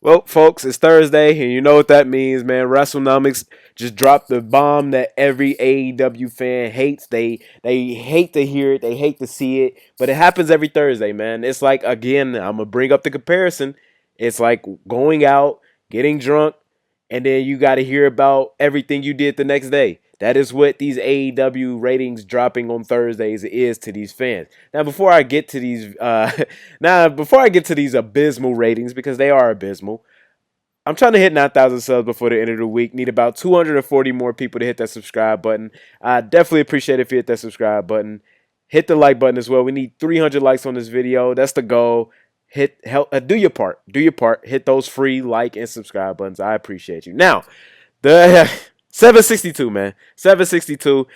Well, folks, it's Thursday, and you know what that means, man. WrestleNomics just dropped the bomb that every AEW fan hates. They hate to hear it, they hate to see it, but it happens every Thursday, man. It's like, again, I'm gonna bring up the comparison. It's like going out, getting drunk, and then you got to hear about everything you did the next day. That is what these AEW ratings dropping on Thursdays is to these fans. Now, before I get to these, before I get to these abysmal ratings, because they are abysmal, I'm trying to hit 9,000 subs before the end of the week. Need about 240 more people to hit that subscribe button. I definitely appreciate it if you hit that subscribe button. Hit the like button as well. We need 300 likes on this video. That's the goal. Do your part. Do your part. Hit those free like and subscribe buttons. I appreciate you. Now, the 762, man. 762.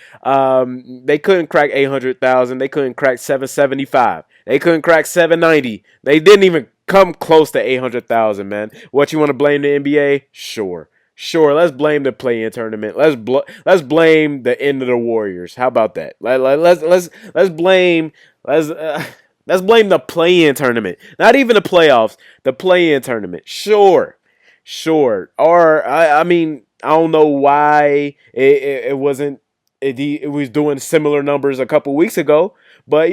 They couldn't crack 800,000. They couldn't crack 775. They couldn't crack 790. They didn't even come close to 800,000, man. What, you want to blame the NBA? Sure. Sure, let's blame the play-in tournament. Let's blame the end of the Warriors. How about that? Let's blame let's blame the play-in tournament. Not even the playoffs, the play-in tournament. Sure. Sure. Or I mean, I don't know why it wasn't. It was doing similar numbers a couple weeks ago, but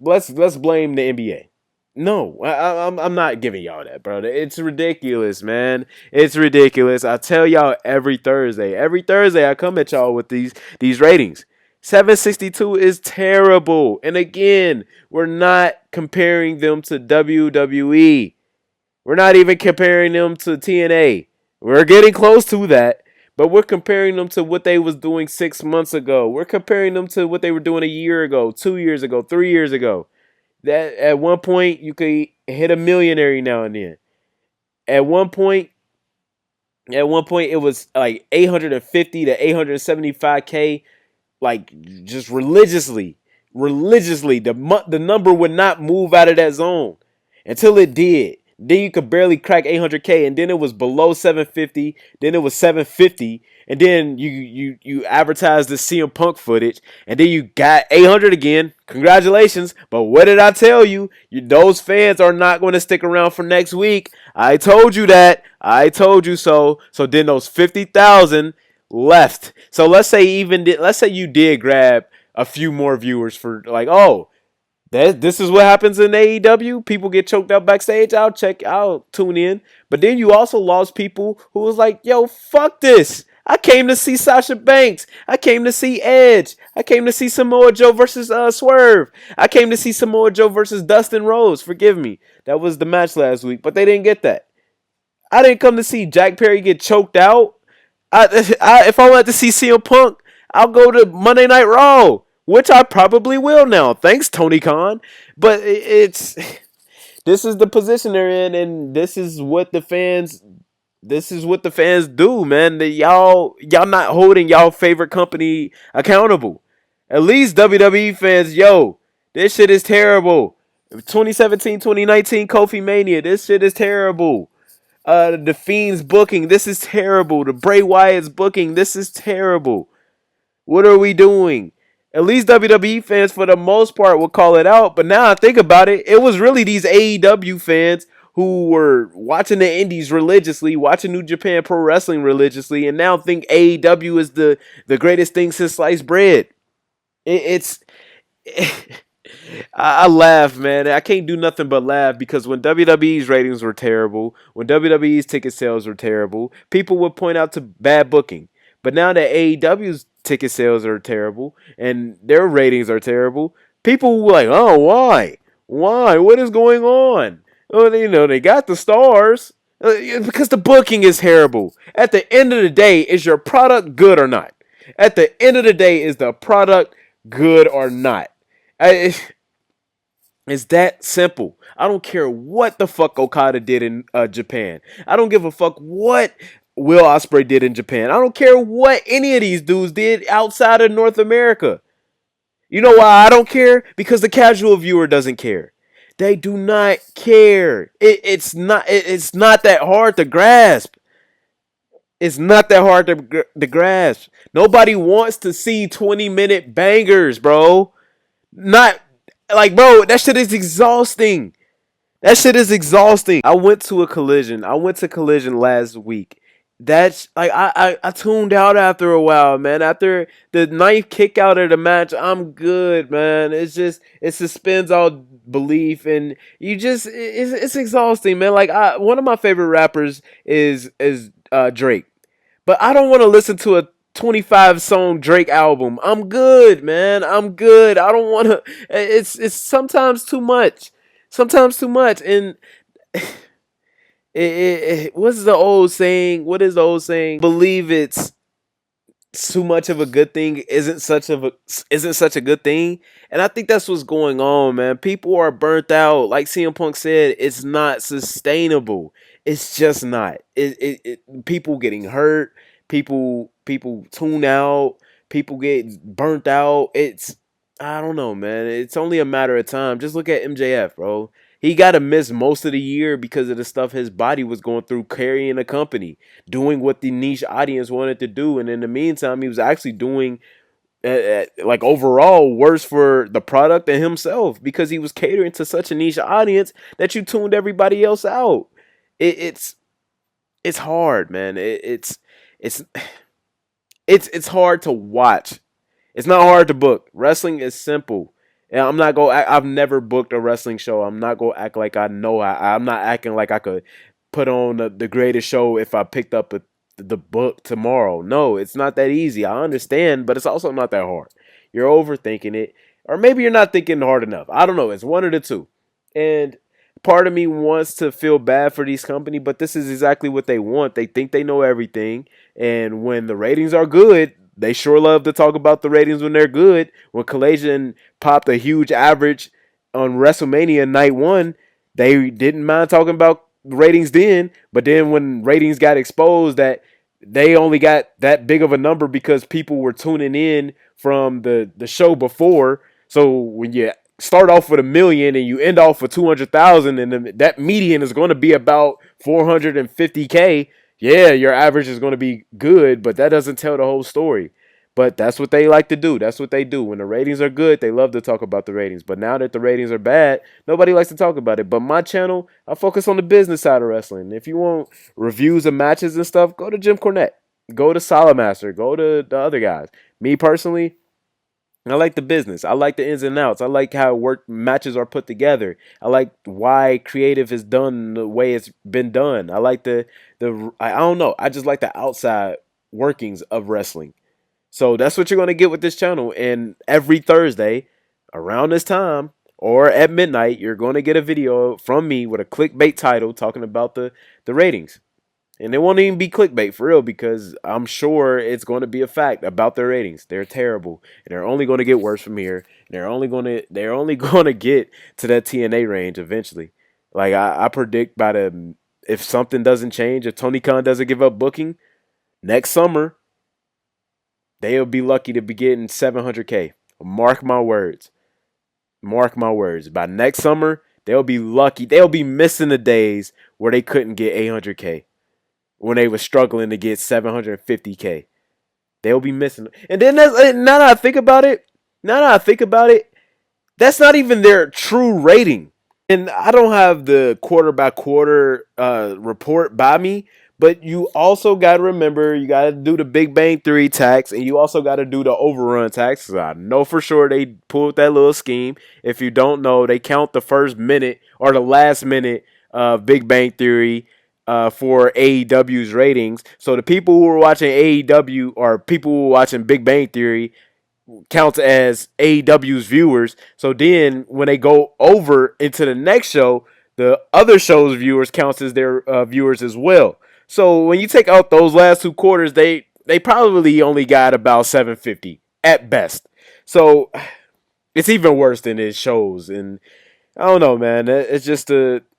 let's blame the NBA. No, I'm not giving y'all that, bro. It's ridiculous, man. It's ridiculous. I tell y'all every Thursday. Every Thursday I come at y'all with these ratings. 762 is terrible. And again, we're not comparing them to WWE. We're not even comparing them to TNA. We're getting close to that, but we're comparing them to what they was doing 6 months ago. We're comparing them to what they were doing a year ago, 2 years ago, 3 years ago. That at one point you could hit a million every now and then. At one point it was like 850 to 875K, like just religiously. The number would not move out of that zone until it did. Then you could barely crack 800K, and then it was below 750. Then it was 750, and then you advertised the CM Punk footage, and then you got 800 again. Congratulations! But what did I tell you? Those fans are not going to stick around for next week. I told you that. I told you so. So then those 50,000 left. So let's say you did grab a few more viewers for like, oh, this is what happens in AEW. People get choked out backstage. I'll tune in. But then you also lost people who was like, yo, fuck this. I came to see Sasha Banks. I came to see Edge. I came to see Samoa Joe versus Swerve. I came to see Samoa Joe versus Dustin Rhodes. Forgive me. That was the match last week, but they didn't get that. I didn't come to see Jack Perry get choked out. If I wanted to see CM Punk, I'll go to Monday Night Raw, which I probably will now. Thanks, Tony Khan. But this is the position they're in, and this is what the fans do, man. Y'all not holding y'all favorite company accountable. At least WWE fans, yo, this shit is terrible. 2017, 2019 Kofi Mania, this shit is terrible. The Fiend's booking, this is terrible. The Bray Wyatt's booking, this is terrible. What are we doing? At least WWE fans, for the most part, will call it out. But now I think about it, it was really these AEW fans who were watching the indies religiously, watching New Japan Pro Wrestling religiously, and now think AEW is the greatest thing since sliced bread. I laugh, man. I can't do nothing but laugh because when WWE's ratings were terrible, when WWE's ticket sales were terrible, people would point out to bad booking. But now that AEW's ticket sales are terrible and their ratings are terrible, people were like, oh, why? Why? What is going on? Oh, they got the stars. Because the booking is terrible. At the end of the day, is your product good or not? At the end of the day, is the product good or not? It's that simple. I don't care what the fuck Okada did in Japan. I don't give a fuck what Will Ospreay did in Japan. I don't care what any of these dudes did outside of North America. You know why I don't care? Because the casual viewer doesn't care. They do not care. It's not that hard to grasp. It's not that hard to grasp. Nobody wants to see 20-minute bangers, bro. Not like, bro, that shit is exhausting. That shit is exhausting. I went to a collision. I went to collision last week. That's like I tuned out after a while, man. After the ninth kick out of the match, I'm good, man. It's just it suspends all belief, and you just it's exhausting, man. Like one of my favorite rappers is Drake, but I don't want to listen to a 25 song Drake album. I'm good, man. I'm good. I don't want to. It's sometimes too much. Sometimes too much, and what's the old saying? What is the old saying? Believe it's too much of a good thing isn't such a good thing, and I think that's what's going on, man. People are burnt out. Like CM Punk said, it's not sustainable. It's just not. People getting hurt. People tune out. People get burnt out. It's I don't know, man. It's only a matter of time. Just look at MJF, bro. He got to miss most of the year because of the stuff his body was going through carrying the company, doing what the niche audience wanted to do. And in the meantime, he was actually doing like overall worse for the product and himself because he was catering to such a niche audience that you tuned everybody else out. It's hard, man. It's it's hard to watch. It's not hard to book. Wrestling is simple. And I'm not go. I've never booked a wrestling show. I'm not gonna act like I know. I'm not acting like I could put on the greatest show if I picked up the book tomorrow. No, it's not that easy. I understand, but it's also not that hard. You're overthinking it, or maybe you're not thinking hard enough. I don't know. It's one of the two. And part of me wants to feel bad for these company, but this is exactly what they want. They think they know everything, and when the ratings are good, they sure love to talk about the ratings when they're good. When Collision popped a huge average on WrestleMania night one, they didn't mind talking about ratings then. But then when ratings got exposed that they only got that big of a number because people were tuning in from the show before. So when you start off with 1 million and you end off with 200,000, and that median is going to be about 450K. Yeah, your average is going to be good, but that doesn't tell the whole story. But that's what they like to do. That's what they do. When the ratings are good, they love to talk about the ratings. But now that the ratings are bad, nobody likes to talk about it. But my channel, I focus on the business side of wrestling. If you want reviews of matches and stuff, go to Jim Cornette. Go to Solid Master. Go to the other guys. Me personally, I like the business. I like the ins and outs. I like how work matches are put together. I like why creative is done the way it's been done. I like I don't know. I just like the outside workings of wrestling. So that's what you're gonna get with this channel. And every Thursday, around this time or at midnight, you're gonna get a video from me with a clickbait title talking about the ratings. And it won't even be clickbait for real because I'm sure it's going to be a fact about their ratings. They're terrible, and they're only going to get worse from here. And they're only going to get to that TNA range eventually. Like I predict if something doesn't change, if Tony Khan doesn't give up booking next summer, they'll be lucky to be getting 700K. Mark my words. Mark my words. By next summer, they'll be lucky. They'll be missing the days where they couldn't get 800K. When they were struggling to get 750K. They'll be missing. And then now that I think about it, that's not even their true rating. And I don't have the quarter by quarter report by me, but you also got to remember you got to do the Big Bang Theory tax, and you also got to do the overrun tax. I know for sure they pulled that little scheme. If you don't know, they count the first minute or the last minute of Big Bang Theory for AEW's ratings. So the people who were watching AEW or people who were watching Big Bang Theory counts as AEW's viewers. So then when they go over into the next show, the other show's viewers counts as their viewers as well. So when you take out those last 2 quarters, they probably only got about 750 at best. So it's even worse than it shows. And I don't know, man. It's just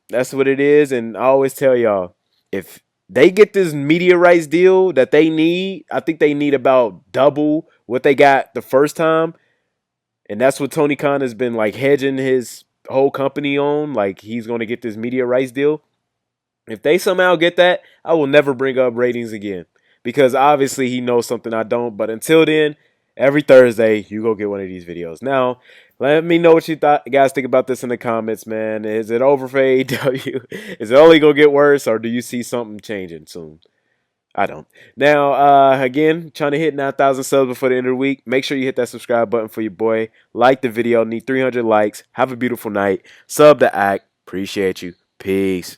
that's what it is. And I always tell y'all, if they get this media rights deal that they need, I think they need about double what they got the first time. And that's what Tony Khan has been like hedging his whole company on. Like he's going to get this media rights deal. If they somehow get that, I will never bring up ratings again. Because obviously he knows something I don't. But until then, every Thursday, you go get one of these videos. Now, Let me know what you guys think about this in the comments, man. Is it over for AEW? Is it only gonna get worse, or do you see something changing soon? I don't. Now, again, trying to hit 9,000 subs before the end of the week. Make sure you hit that subscribe button for your boy. Like the video. Need 300 likes. Have a beautiful night. Sub the act. Appreciate you. Peace.